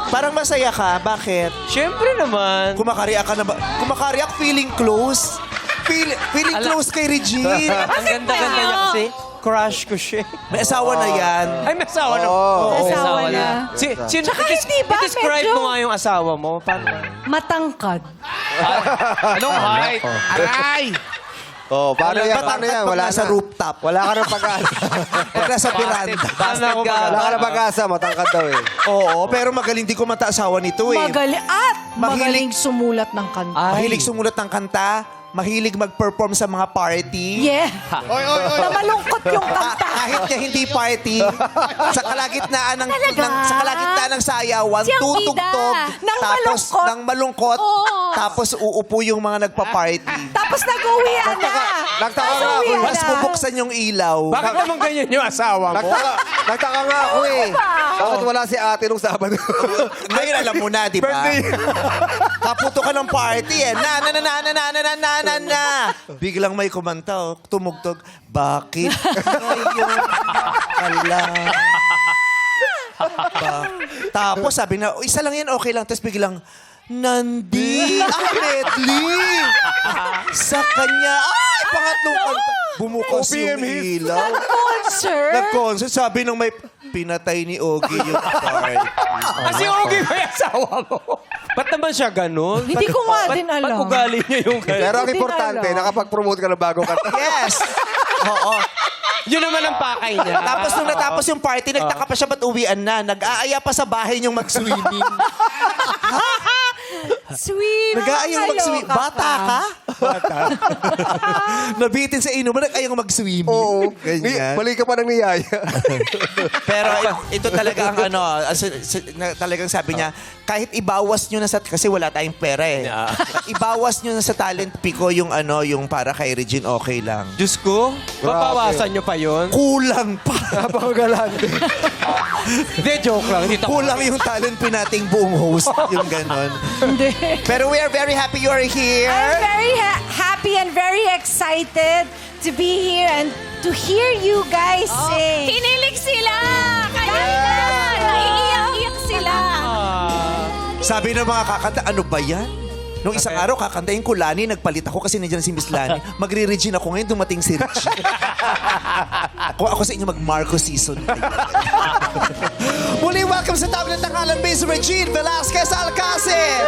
Parang masaya ka. Bakit? Siyempre naman. Kumakareact ka na ba? Kumakareact feeling close? Feeling close kay Regine. Ang ganda-ganda niya kasi. Crush ko siya. May asawa na yan. Ay, may asawa na. Oo. May Asawa na. Tsaka hindi ba, describe medyo- mo nga yung asawa mo. Paano? Matangkad. Anong height? Aray! Oh, paano yan? Paano yan? Pag Wala nasa na. rooftop. Wala ka ng pag-asa. Pag nasa veranda. Basted ka. Wala ka ng pag-asa. Matangkad daw eh. Oo, pero magaling di ko mata-asawa nito eh. Magaling sumulat ng kanta. Mahilig sumulat ng kanta. Mahilig mag-perform sa mga party. Yeah. Oy, oy, oy. Na malungkot yung kanta. Kahit niya hindi party, sa kalagitnaan ng, Talaga? sa kalagitnaan ng sayawan, Siyang tutugtog, bida. Nang tapos malungkot. nang malungkot, Oo. tapos uupo yung mga nagpa-party. Tapos nag-uwian na. Nagtaka nga ako eh. Mas bubuksan yung ilaw. Bakit naman ganyan yung asawa mo? Nagtaka nga ako eh. Bakit wala si ate nung Sabado? Ngayon alam mo na, di ba? Kaputo ka ng party eh. Na. Biglang may kumanta, oh. Tumugtog. Bakit ngayon kala? Tapos sabi na, "Oh, isa lang yan, okay lang." Tapos biglang, Nandi, medley. Sa kanya, ay, pangatlong kanta. Bumukas yung ilaw. Concert. Nag-concert, sabi nung may pinatay ni Ogie yung party. Kasi okay ba yung asawa mo? Ba't naman siya ganun? Hindi ko nga din alam. Ba't ugali niya yung ganun? Pero ang Hindi importante, alam. nakapag-promote ka ng bagong kanta. Yes! Oo. Yun naman ang pakay niya. Tapos nung natapos yung party, nagtaka pa siya ba't uwian na. Nag-aaya pa sa bahay niyong mag-swimming. Sweet. Nag-aayang mag-swimming. Bata ka? Bata. Nabitin sa inuman, nag-aayang mag-swimming. Oo. Ganyan. Mali ka pa ng niyaya. Pero ito talaga ang ano, talagang sabi niya, kahit ibawas nyo na sa, kasi wala tayong pera eh. Yeah. Ibawas nyo na sa talent pico yung ano, yung para kay Regine, okay lang. Diyos ko, papawasan niyo pa yun? Kulang pa. Napakagalante. Hindi, joke lang. Dito Kulang yung talent pin nating buong host. Yung ganon. Hindi. Pero we are very happy you're here. I'm very happy and very excited to be here and to hear you guys sing. Hinilig sila! Kanina! Naiiyak-iyak sila. Sabi ng mga kakanta, ano ba yan? Nung isang araw, kakantayin ko Lani, nagpalit ako kasi nandiyan si Miss Lani. Magre-Regine ako ngayon, dumating si Regine. Kung ako sa inyo, mag-Marco season. Muli, welcome sa Tawag ng Tangalan, Miss Regine Velasquez Alcacid!